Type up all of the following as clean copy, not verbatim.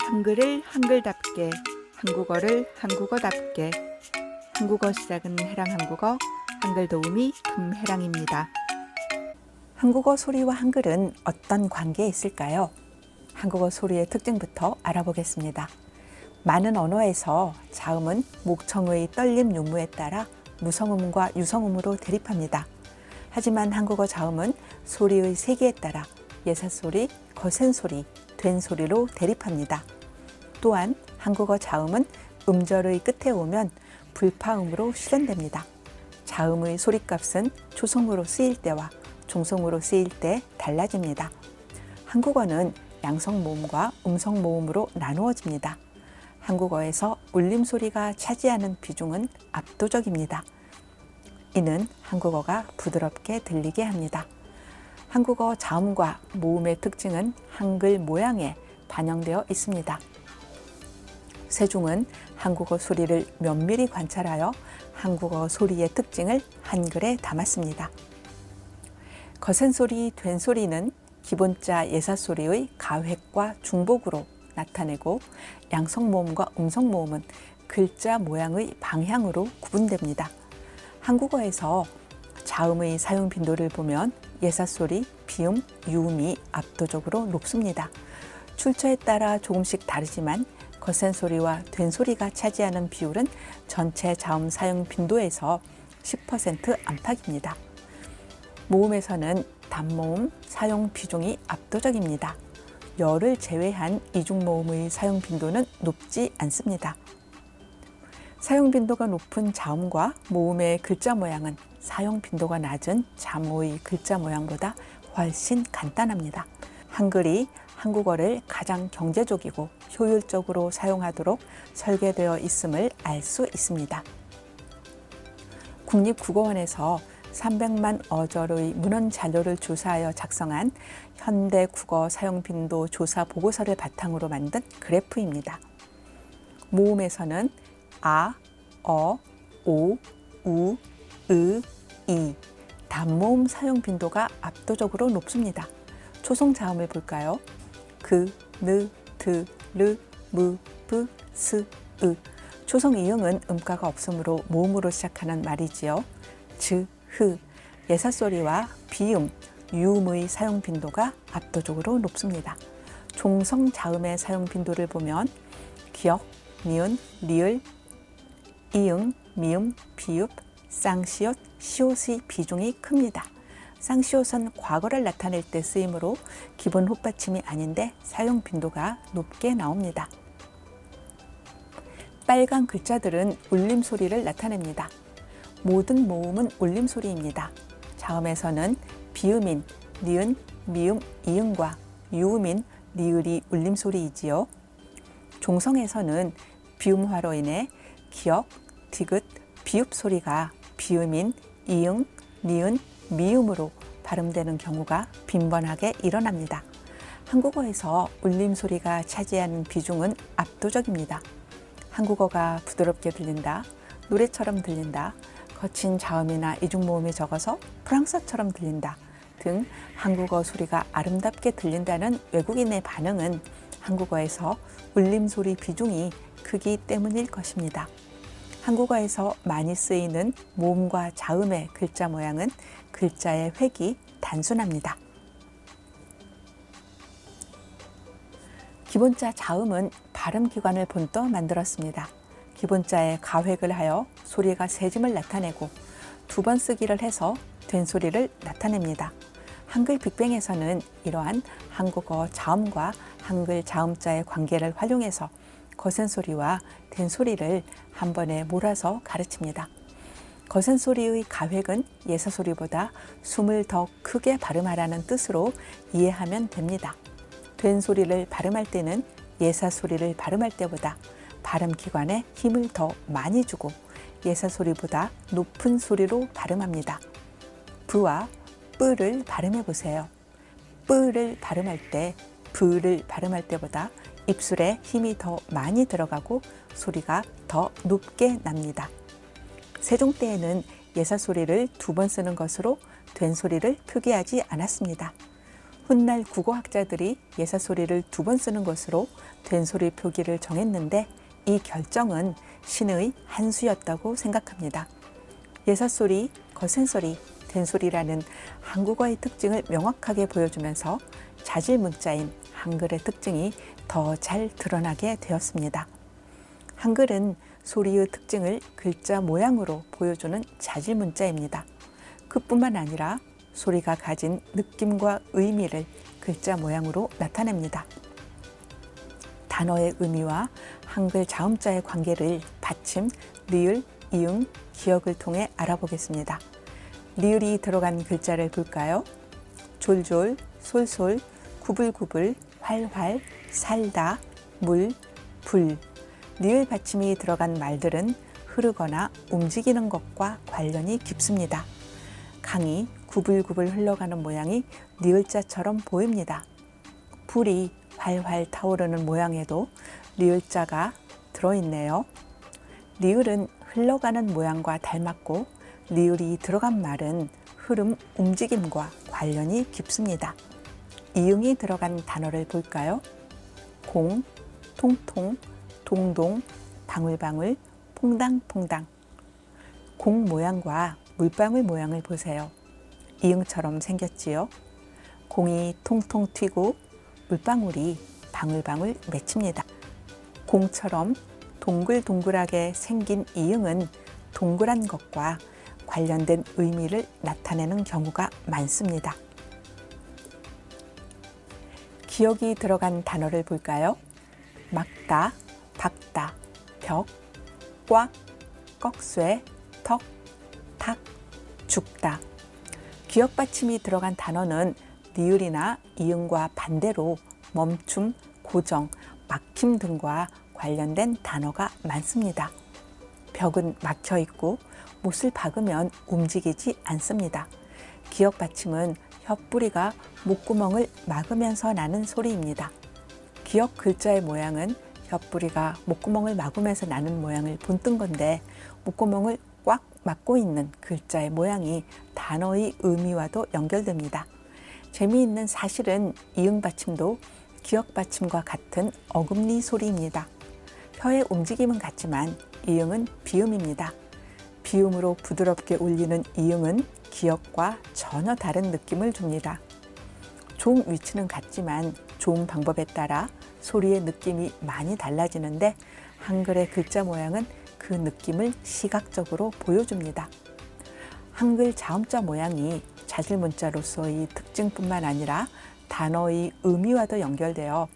한글을 한글답게, 한국어를 한국어답게. 한국어 시작은 해랑 한국어, 한글 도우미 금해랑입니다. 한국어 소리와 한글은 어떤 관계에 있을까요? 한국어 소리의 특징부터 알아보겠습니다. 많은 언어에서 자음은 목청의 떨림 유무에 따라 무성음과 유성음으로 대립합니다. 하지만 한국어 자음은 소리의 세기에 따라 예사소리, 거센소리, 된소리로 대립합니다. 또한 한국어 자음은 음절의 끝에 오면 불파음으로 실현됩니다. 자음의 소리값은 초성으로 쓰일 때와 중성으로 쓰일 때 달라집니다. 한국어는 양성모음과 음성모음으로 나누어집니다. 한국어에서 울림소리가 차지하는 비중은 압도적입니다. 이는 한국어가 부드럽게 들리게 합니다. 한국어 자음과 모음의 특징은 한글 모양에 반영되어 있습니다. 세종은 한국어 소리를 면밀히 관찰하여 한국어 소리의 특징을 한글에 담았습니다. 거센소리, 된소리는 기본자 예사소리의 가획과 중복으로 나타내고 양성모음과 음성모음은 글자 모양의 방향으로 구분됩니다. 한국어에서 자음의 사용 빈도를 보면 예사소리, 비음, 유음이 압도적으로 높습니다. 출처에 따라 조금씩 다르지만 거센소리와 된소리가 차지하는 비율은 전체 자음 사용 빈도에서 10% 안팎입니다. 모음에서는 단모음 사용 비중이 압도적입니다. 열을 제외한 이중모음의 사용 빈도는 높지 않습니다. 사용 빈도가 높은 자음과 모음의 글자 모양은 사용 빈도가 낮은 자모의 글자 모양보다 훨씬 간단합니다. 한글이 한국어를 가장 경제적이고 효율적으로 사용하도록 설계되어 있음을 알 수 있습니다. 국립국어원에서 300만 어절의 문헌 자료를 조사하여 작성한 현대 국어 사용 빈도 조사 보고서를 바탕으로 만든 그래프입니다. 모음에서는 아, 어, 오, 우, 으, 이 단모음 사용 빈도가 압도적으로 높습니다. 초성 자음을 볼까요? 그, 느, 드, 르, 무, 브, 스, 으. 초성 이응은 음가가 없으므로 모음으로 시작하는 말이지요. 즈, 흐. 예사소리와 비음, 유음의 사용 빈도가 압도적으로 높습니다. 종성 자음의 사용 빈도를 보면 기역, 니은, 리을, 이응, 미음, 비읍, 쌍시옷, 시옷의 비중이 큽니다. 쌍시옷은 과거를 나타낼 때 쓰이므로 기본 헛받침이 아닌데 사용 빈도가 높게 나옵니다. 빨간 글자들은 울림소리를 나타냅니다. 모든 모음은 울림소리입니다. 자음에서는 비음인 니은, 미음, 이응과 유음인 리을이 울림소리이지요. 종성에서는 비음화로 인해 기역, 디귿, 비읍 소리가 비음인 이응, 니은, 미음으로 발음되는 경우가 빈번하게 일어납니다. 한국어에서 울림소리가 차지하는 비중은 압도적입니다. 한국어가 부드럽게 들린다, 노래처럼 들린다, 거친 자음이나 이중모음이 적어서 프랑스어처럼 들린다 등 한국어 소리가 아름답게 들린다는 외국인의 반응은 한국어에서 울림소리 비중이 크기 때문일 것입니다. 한국어에서 많이 쓰이는 모음과 자음의 글자 모양은 글자의 획이 단순합니다. 기본자 자음은 발음기관을 본떠 만들었습니다. 기본자에 가획을 하여 소리가 세짐을 나타내고 두 번 쓰기를 해서 된소리를 나타냅니다. 한글 빅뱅에서는 이러한 한국어 자음과 한글 자음자의 관계를 활용해서 거센소리와 된소리를 한 번에 몰아서 가르칩니다. 거센소리의 가획은 예사소리보다 숨을 더 크게 발음하라는 뜻으로 이해하면 됩니다. 된소리를 발음할 때는 예사소리를 발음할 때보다 발음기관에 힘을 더 많이 주고 예사소리보다 높은 소리로 발음합니다. 부와 뿌를 발음해 보세요. 뿌를 발음할 때 부를 발음할 때보다 입술에 힘이 더 많이 들어가고 소리가 더 높게 납니다. 세종 때에는 예사소리를 두 번 쓰는 것으로 된소리를 표기하지 않았습니다. 훗날 국어학자들이 예사소리를 2번 쓰는 것으로 된소리 표기를 정했는데 이 결정은 신의 한 수였다고 생각합니다. 예사소리, 거센소리, 된소리라는 한국어의 특징을 명확하게 보여주면서 자질문자인 한글의 특징이 더 잘 드러나게 되었습니다. 한글은 소리의 특징을 글자 모양으로 보여주는 자질문자입니다. 그뿐만 아니라 소리가 가진 느낌과 의미를 글자 모양으로 나타냅니다. 단어의 의미와 한글 자음자의 관계를 받침, 리을, 이응, 기역을 통해 알아보겠습니다. 리을이 들어간 글자를 볼까요? 졸졸, 솔솔, 구불구불, 활활, 살다, 물, 불. 리을 받침이 들어간 말들은 흐르거나 움직이는 것과 관련이 깊습니다. 강이 구불구불 흘러가는 모양이 리을자처럼 보입니다. 불이 활활 타오르는 모양에도 리을자가 들어있네요. 리을은 흘러가는 모양과 닮았고 리을이 들어간 말은 흐름, 움직임과 관련이 깊습니다. 이응이 들어간 단어를 볼까요? 공, 통통, 동동, 방울방울, 퐁당퐁당. 공 모양과 물방울 모양을 보세요. 이응처럼 생겼지요. 공이 통통 튀고 물방울이 방울방울 맺힙니다. 공처럼 동글동글하게 생긴 이응은 동그란 것과 관련된 의미를 나타내는 경우가 많습니다. 기역이 들어간 단어를 볼까요? 막다, 박다, 벽, 꽉, 꺽쇠, 턱, 탁, 죽다. 기역 받침이 들어간 단어는 리을이나 이응과 반대로 멈춤, 고정, 막힘 등과 관련된 단어가 많습니다. 벽은 막혀 있고 못을 박으면 움직이지 않습니다. 기역 받침은 혀뿌리가 목구멍을 막으면서 나는 소리입니다. 기역 글자의 모양은 혀뿌리가 목구멍을 막으면서 나는 모양을 본뜬 건데 목구멍을 꽉 막고 있는 글자의 모양이 단어의 의미와도 연결됩니다. 재미있는 사실은 이응 받침도 기역 받침과 같은 어금니 소리입니다. 혀의 움직임은 같지만 이응은 비음입니다. 비음으로 부드럽게 울리는 이응은 기역과 전혀 다른 느낌을 줍니다. 종 위치는 같지만 종 방법에 따라 소리의 느낌이 많이 달라지는데 한글의 글자 모양은 그 느낌을 시각적으로 보여줍니다. 한글 자음자 모양이 자질문자로서의 특징뿐만 아니라 단어의 의미와도 연결되어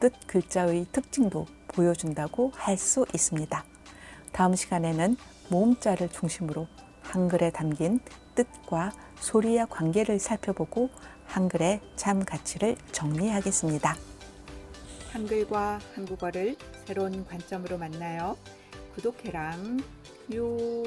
뜻 글자의 특징도 보여준다고 할 수 있습니다. 다음 시간에는 모음자를 중심으로 한글에 담긴 뜻과 소리의 관계를 살펴보고 한글의 참 가치를 정리하겠습니다. 한글과 한국어를 새로운 관점으로 만나요. 구독해랑 요.